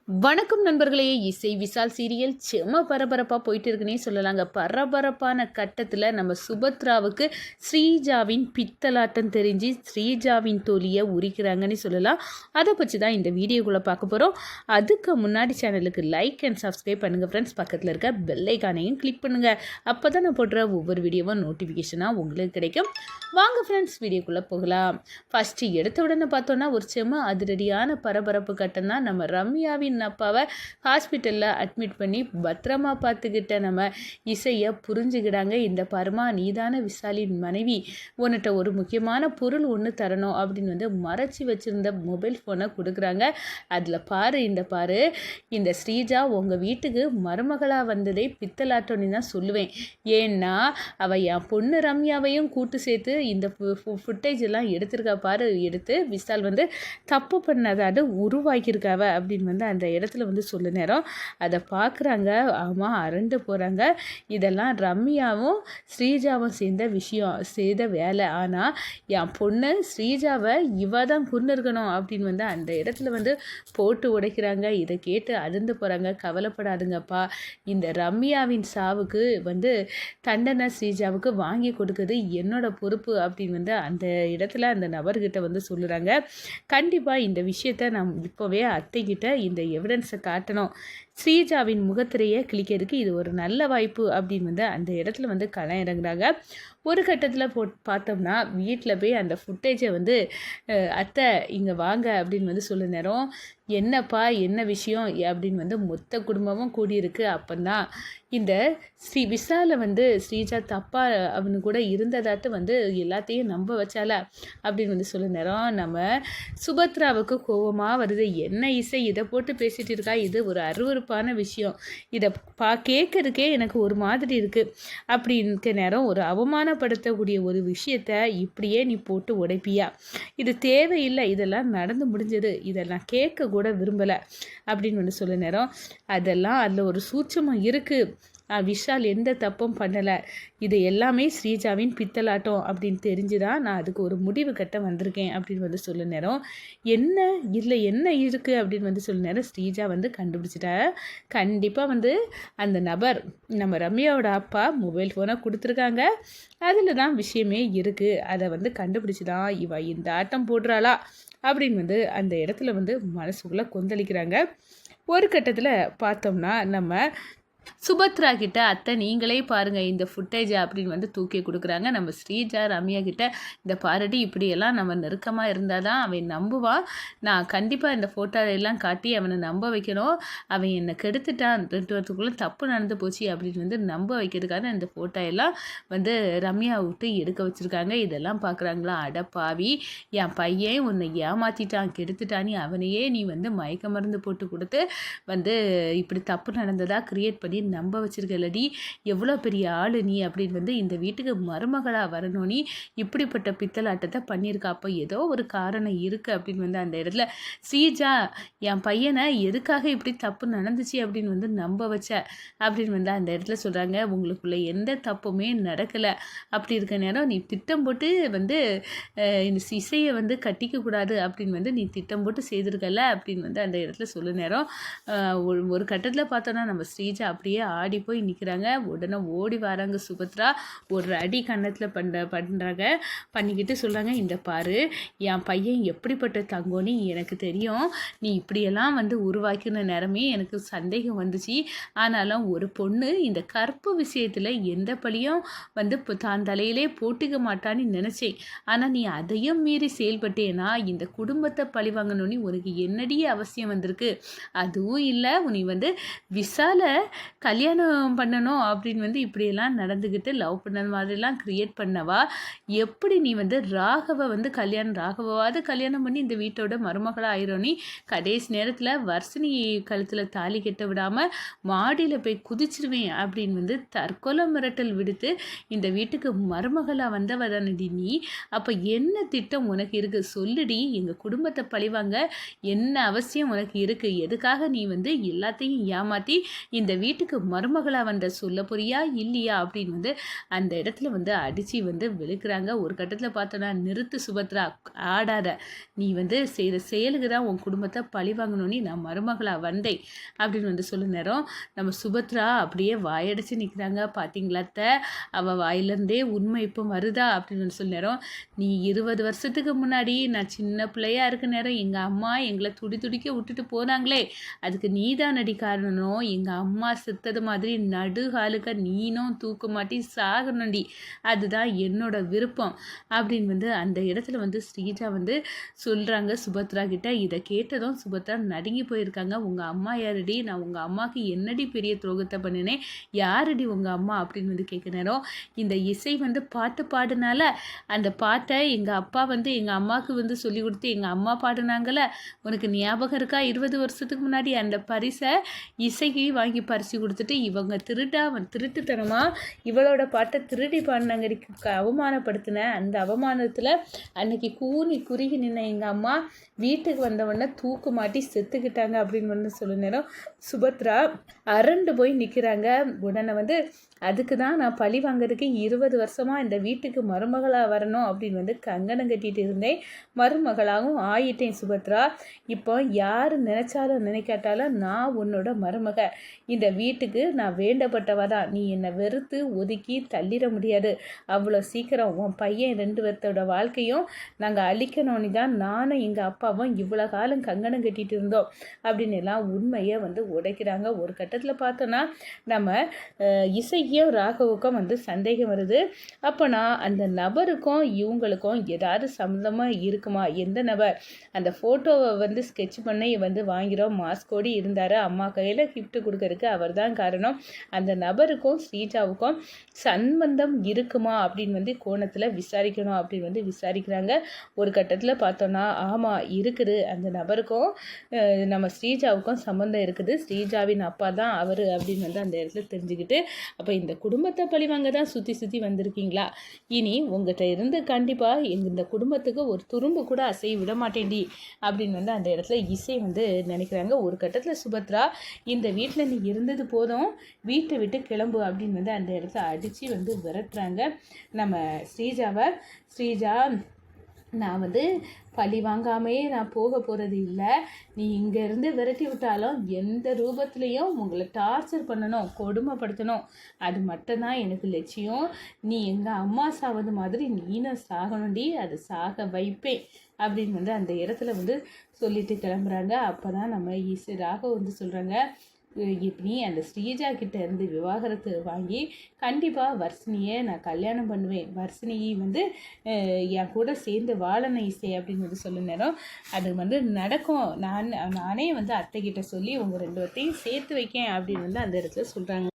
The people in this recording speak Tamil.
வணக்கம் நண்பர்களே. இசை விஷால் சீரியல் செம பரபரப்பாக போயிட்டு இருக்குன்னே சொல்லலாங்க. பரபரப்பான கட்டத்தில் நம்ம சுபத்ராவுக்கு ஸ்ரீஜாவின் பித்தலாட்டம் தெரிஞ்சு ஸ்ரீஜாவின் தோழியை உரிக்கிறாங்கன்னு சொல்லலாம். அதை பற்றி தான் இந்த வீடியோக்குள்ளே பார்க்க போகிறோம். அதுக்கு முன்னாடி சேனலுக்கு லைக் அண்ட் சப்ஸ்கிரைப் பண்ணுங்கள் ஃப்ரெண்ட்ஸ். பக்கத்தில் இருக்க பெல்லைக்கானையும் கிளிக் பண்ணுங்கள். அப்போ தான் நான் போடுற ஒவ்வொரு வீடியோவும் நோட்டிஃபிகேஷனாக உங்களுக்கு கிடைக்கும். வாங்க ஃப்ரெண்ட்ஸ், வீடியோக்குள்ளே போகலாம். ஃபஸ்ட்டு எடுத்த உடனே பார்த்தோன்னா ஒரு செம அதிரடியான பரபரப்பு கட்டம் தான். நம்ம ரம்யாவின் அப்பாவை ஹாஸ்பிட்டலில் அட்மிட் பண்ணி பத்திரமா பார்த்துக்கிட்ட நம்ம இசையை புரிஞ்சுக்கிட்டாங்க. இந்த பரமா நீதான விஷாலின் மனைவி, உன்னிட்ட ஒரு முக்கியமான பொருள் ஒன்று தரணும் அப்படின்னு மறைச்சி வச்சுருந்த மொபைல் ஃபோனை கொடுக்குறாங்க. அதில் பாரு இந்த ஸ்ரீஜா உங்கள் வீட்டுக்கு மருமகளாக வந்ததே பித்தலாட்டோன்னு தான் சொல்லுவேன். ஏன்னா அவள் என் பொண்ணு ரம்யாவையும் கூட்டு சேர்த்து இந்த ஃபுட்டேஜ் எல்லாம் எடுத்திருக்கா பாரு. எடுத்து விஷால் தப்பு பண்ணதாடு உருவாக்கியிருக்காவ அப்படின்னு அந்த இடத்துல சொல்ல நேரம் அதை பார்க்குறாங்க. ஆமாம், அரண்டு போகிறாங்க. இதெல்லாம் ரம்யாவும் ஸ்ரீஜாவும் செய்த வேலை. ஆனால் என் பொண்ணு ஸ்ரீஜாவை இவ தான் கொண்டு இருக்கணும் அப்படின்னு அந்த இடத்துல போட்டு உடைக்கிறாங்க. இதை கேட்டு அதிர்ந்து போகிறாங்க. கவலைப்படாதுங்கப்பா, இந்த ரம்யாவின் சாவுக்கு தண்டனை ஸ்ரீஜாவுக்கு வாங்கி கொடுக்குறது என்னோட பொறுப்பு அப்படின்னு அந்த இடத்துல அந்த நபர்கிட்ட சொல்லுறாங்க. கண்டிப்பாக இந்த விஷயத்த நான் இப்போவே அத்தைக்கிட்ட இந்த எவிடன்ஸை காட்டணும். ஸ்ரீஜாவின் முகத்திரையை கிளிக்கிறதுக்கு இது ஒரு நல்ல வாய்ப்பு அப்படின்னு அந்த இடத்துல களம் இறங்குறாங்க. ஒரு கட்டத்தில் பார்த்தோம்னா வீட்டில் போய் அந்த ஃபுட்டேஜை அத்தை இங்கே வாங்க அப்படின்னு சொல்ல நேரம், என்னப்பா என்ன விஷயம் அப்படின்னு மொத்த குடும்பமும் கூடியிருக்கு. அப்போதான் இந்த விஷாலை ஸ்ரீஜா தப்பாக அவனு கூட இருந்ததாட்டு எல்லாத்தையும் நம்ப வச்சால அப்படின்னு சொல்ல நேரம், நம்ம சுபத்ராவுக்கு கோபமாக வருது. என்ன இசை இதை போட்டு பேசிகிட்டு இருக்கா, இது ஒரு அருவருப்பான விஷயம், இதை கேட்கறதுக்கே எனக்கு ஒரு மாதிரி இருக்குது அப்படின்னுக்க நேரம், ஒரு அவமானப்படுத்தக்கூடிய ஒரு விஷயத்தை இப்படியே நீ போட்டு உடைப்பியா, இது தேவையில்லை, இதெல்லாம் நடந்து முடிஞ்சது, இதெல்லாம் கேட்க கூட விரும்பலை அப்படின்னு சொல்ல நேரம், அதெல்லாம் அதில் ஒரு சூட்சமாக இருக்குது. விஷால் எந்த தப்பும் பண்ணலை, இது எல்லாமே ஸ்ரீஜாவின் பித்தலாட்டம் அப்படின்னு தெரிஞ்சுதான் நான் அதுக்கு ஒரு முடிவு கட்ட வந்திருக்கேன் அப்படின்னு சொல்ல நேரம், என்ன இதில் என்ன இருக்குது அப்படின்னு சொல்ல நேரம், ஸ்ரீஜா கண்டுபிடிச்சிட்டா. கண்டிப்பாக அந்த நபர் நம்ம ரம்யாவோட அப்பா மொபைல் ஃபோனை கொடுத்துருக்காங்க. அதில் தான் விஷயமே இருக்குது. அதை கண்டுபிடிச்சி தான் இவ இந்த ஆட்டம் போடுறாளா அப்படின்னு அந்த இடத்துல மனசுக்குள்ளே கொந்தளிக்கிறாங்க. ஒரு கட்டத்தில் பார்த்தோம்னா நம்ம சுபத்ரா கிட்ட, அத்தை நீங்களே பாருங்கள் இந்த ஃபுட்டேஜை அப்படின்னு தூக்கி கொடுக்குறாங்க. நம்ம ஸ்ரீஜா ரம்யா கிட்ட, இந்த பாரடி இப்படியெல்லாம் நம்ம நெருக்கமாக இருந்தால் தான் அவன் நம்புவான். நான் கண்டிப்பாக இந்த ஃபோட்டோ எல்லாம் காட்டி அவனை நம்ப வைக்கணும். அவன் என்னை கெடுத்துட்டான், 2 வருஷத்துக்குள்ளே தப்பு நடந்து போச்சு அப்படின்னு நம்ப வைக்கிறதுக்காக இந்த ஃபோட்டோ எல்லாம் ரம்யா விட்டு எடுக்க வச்சுருக்காங்க. இதெல்லாம் பார்க்குறாங்களா, அடப்பாவி என் பையன் உன்னை ஏமாற்றிட்டான், கெடுத்துட்டானி, அவனையே நீ மயக்க மருந்து போட்டு கொடுத்து இப்படி தப்பு நடந்ததாக க்ரியேட் பண்ணி நம்ப வச்சிருக்கலடி, எவ்வளோ பெரிய ஆளு நீ அப்படின்னு இந்த வீட்டுக்கு மருமகளாக வரணும், நீ இப்படிப்பட்ட பித்தலாட்டத்தை பண்ணியிருக்கா. அப்போ ஏதோ ஒரு காரணம் இருக்குது அப்படின்னு அந்த இடத்துல ஸ்ரீஜா என் பையனை எதுக்காக இப்படி தப்பு நடந்துச்சு அப்படின்னு நம்ப வச்ச அப்படின்னு அந்த இடத்துல சொல்கிறாங்க. உங்களுக்குள்ள எந்த தப்புமே நடக்கலை, அப்படி இருக்க நேரம் நீ திட்டம் போட்டு இந்த இசையை கட்டிக்கக்கூடாது அப்படின்னு நீ திட்டம் போட்டு செய்திருக்கல அப்படின்னு அந்த இடத்துல சொல்ல நேரம், ஒரு கட்டத்தில் பார்த்தோன்னா நம்ம ஸ்ரீஜா அப்படியே ஆடி போய் நிற்கிறாங்க. உடனே ஓடி வராங்க சுபத்ரா. ஒரு அடி கன்னத்தில் பண்ணுறாங்க. பண்ணிக்கிட்டு சொல்கிறாங்க, இந்த பாரு என் பையன் எப்படிப்பட்ட தங்கோன்னு எனக்கு தெரியும், நீ இப்படியெல்லாம் உருவாக்கின நேரமே எனக்கு சந்தேகம் வந்துச்சு. ஆனாலும் ஒரு பொண்ணு இந்த கற்பு விஷயத்தில் எந்த பழியும் தான் தலையிலே போட்டுக்க மாட்டான்னு நினச்சேன். ஆனால் நீ அதையும் மீறி செயல்பட்டேன்னா இந்த குடும்பத்தை பழி வாங்கணும்னு உனக்கு என்னடி அவசியம் வந்திருக்கு. அதுவும் இல்லை, நீ விஷால கல்யாணம் பண்ணணும் அப்படின்னு இப்படியெல்லாம் நடந்துக்கிட்டு லவ் பண்ணது மாதிரிலாம் க்ரியேட் பண்ணவா, எப்படி நீ ராகவை ராகவாவது கல்யாணம் பண்ணி இந்த வீட்டோட மருமகளாக ஆயிரோனி, கடைசி நேரத்தில் வர்ஷினி கழுத்தில் தாலி கட்ட விடாமல் மாடியில் போய் குதிச்சிருவேன் அப்படின்னு தற்கொலை மிரட்டல் விடுத்து இந்த வீட்டுக்கு மருமகளாக வந்தவ தானடி நீ. அப்போ என்ன திட்டம் உனக்கு இருக்குது சொல்லுடி, எங்கள் குடும்பத்தை பழிவாங்க என்ன அவசியம் உனக்கு இருக்குது, எதுக்காக நீ எல்லாத்தையும் ஏமாற்றி இந்த வீட்டுக்கு வீட்டுக்கு மருமகளாக வந்த சொல்ல போறியா இல்லையா அப்படின்னு வந்து அந்த இடத்துல வந்து அடித்து வந்து விழுக்கிறாங்க. ஒரு கட்டத்தில் பார்த்தோன்னா, நிறுத்து சுபத்ரா, ஆடாத, நீ வந்து செய்கிற செயலுக்கு தான் உன் குடும்பத்தை பழி வாங்கணும்னு நான் மருமகளாக வந்தேன் அப்படின்னு வந்து சொல்ல நேரம் நம்ம சுபத்ரா அப்படியே வாயடிச்சு நிற்கிறாங்க. பார்த்தீங்களா அத்தை, அவள் வாயிலேருந்தே உண்மை இப்போ வருதா அப்படின்னு சொல்ல நேரம், நீ 20 வருஷத்துக்கு முன்னாடி நான் சின்ன பிள்ளையாக இருக்க நேரம் எங்கள் அம்மா எங்களை துடிக்க விட்டுட்டு போனாங்களே, அதுக்கு நீ தான் நடி காரணம். எங்கள் அம்மா செத்தது மாதிரி நடுகாலுக்க நீனும் தூக்க மாட்டி சாகணும்டி, அதுதான் என்னோட விருப்பம் அப்படின்னு வந்து அந்த இடத்துல வந்து ஸ்ரீஜா வந்து சொல்கிறாங்க சுபத்ரா கிட்ட. இதை கேட்டதும் சுபத்ரா நடுங்கி போயிருக்காங்க. உங்கள் அம்மா யாருடி, நான் உங்கள் அம்மாவுக்கு என்னடி பெரிய துரோகத்தை பண்ணினேன், யாருடி உங்கள் அம்மா அப்படின்னு வந்து கேட்க நேரம், இந்த இசை வந்து பாட்டு பாடினால அந்த பாட்டை எங்கள் அப்பா வந்து எங்கள் அம்மாவுக்கு வந்து சொல்லி கொடுத்து எங்கள் அம்மா பாடினாங்கள, உனக்கு ஞாபகம் இருக்கா, 20 வருஷத்துக்கு முன்னாடி அந்த பரிசை இசைக்கு வாங்கி பறித்து கொடுத்துட்டு இவங்க திருட்டுத்தனமாக இவளோட பாட்டை திருடி பாடினாங்கடிக்கு அவமானப்படுத்தின அந்த அவமானத்தில் அன்னைக்கு குறுகி நின்ன எங்கள் அம்மா வீட்டுக்கு வந்தவொடனே தூக்கு மாட்டி செத்துக்கிட்டாங்க அப்படின்னு வந்து சொல்ல நேரம் சுபத்ரா அரண்டு போய் நிற்கிறாங்க. உடனே வந்து அதுக்கு தான் நான் பழி வாங்கிறதுக்கு 20 வருஷமாக இந்த வீட்டுக்கு மருமகளாக வரணும் அப்படின்னு வந்து கங்கணம் கட்டிகிட்டு இருந்தேன், மருமகளாகவும் ஆயிட்டேன் சுபத்ரா. இப்போ யார் நினச்சாலும் நினைக்காட்டாலும் நான் உன்னோட மருமக, இந்த வீட்டுக்கு நான் வேண்டப்பட்டவ தான். நீ என்னை வெறுத்து ஒதுக்கி தள்ளிட முடியாது. அவ்வளோ சீக்கிரம் உன் பையன் 2 பேர்த்தோட வாழ்க்கையும் நாங்கள் அழிக்கணும்னு தான் நானும் எங்கள் அப்பாவும் இவ்வளோ காலம் கங்கணம் கட்டிகிட்டு இருந்தோம் அப்படின்னு எல்லாம் உண்மையை வந்து உடைக்கிறாங்க. ஒரு கட்டத்தில் பார்த்தோன்னா நம்ம இசைக்கும் ராகவுக்கும் வந்து சந்தேகம் வருது. அப்போனா அந்த நபருக்கும் இவங்களுக்கும் ஏதாவது சம்மந்தமாக இருக்குமா, எந்த நபர், அந்த ஃபோட்டோவை வந்து ஸ்கெட்ச் பண்ணி வந்து வாங்கிறோம், மாஸ்கோடி இருந்தார், அம்மா கையில் கிஃப்ட் கொடுக்கறதுக்கு அவர் தான் காரணம், அந்த நபருக்கும் ஸ்ரீஜாவுக்கும் சம்பந்தம் இருக்குமா அப்படின்னு வந்து கோணத்தில் விசாரிக்கணும் அப்படின்னு வந்து விசாரிக்கிறாங்க. ஒரு கட்டத்தில் பார்த்தோன்னா ஆமாம் இருக்குது, அந்த நபருக்கும் நம்ம ஸ்ரீஜாவுக்கும் சம்மந்தம் இருக்குது, ஸ்ரீஜாவின் அப்பா தான் அவர் அப்படின்னு வந்து அந்த இடத்துல தெரிஞ்சுக்கிட்டு, அப்போ இந்த குடும்பத்தை பழிவாங்க தான் சுற்றி வந்திருக்கீங்களா, இனி உங்கள்கிட்ட இருந்து கண்டிப்பாக இந்த குடும்பத்துக்கு ஒரு துரும்பு கூட அசைய விட மாட்டேன்டி அப்படின்னு வந்து அந்த இடத்துல இசை வந்து நினைக்கிறாங்க. ஒரு கட்டத்தில் சுபத்ரா, இந்த வீட்டில் நீ இருந்தது போதும், வீட்டை விட்டு கிளம்பு அப்படின்னு வந்து அந்த இடத்துல அடித்து வந்து விரட்டுறாங்க நம்ம ஸ்ரீஜாவை. ஸ்ரீஜா, நான் வந்து பழி வாங்காமையே நான் போக போகிறது இல்லை, நீ இங்கேருந்து விரட்டி விட்டாலும் எந்த ரூபத்துலேயும் உங்களை டார்ச்சர் பண்ணணும், கொடுமைப்படுத்தணும், அது மட்டும்தான் எனக்கு லட்சியம். நீ எங்கள் அம்மா சாவது மாதிரி நீனும் சாகணும்டி, அது சாக வைப்பேன் அப்படின்னு வந்து அந்த இடத்துல வந்து சொல்லிட்டு கிளம்புறாங்க. அப்போ தான் நம்ம ராகவ் வந்து சொல்கிறாங்க, இப்படி அந்த ஸ்ரீஜா கிட்ட இருந்து விவாகரத்து வாங்கி கண்டிப்பாக வர்ஷினியை நான் கல்யாணம் பண்ணுவேன், வர்ஷினி வந்து என் கூட சேர்ந்து வாழணும் இசை அப்படின்னு வந்து சொல்ல நேரம், அது வந்து நடக்கும், நானே வந்து அத்தைக்கிட்ட சொல்லி உங்கள் 2 பேர்த்தையும் சேர்த்து வைக்கேன் அப்படின்னு வந்து அந்த இடத்துல சொல்கிறாங்க.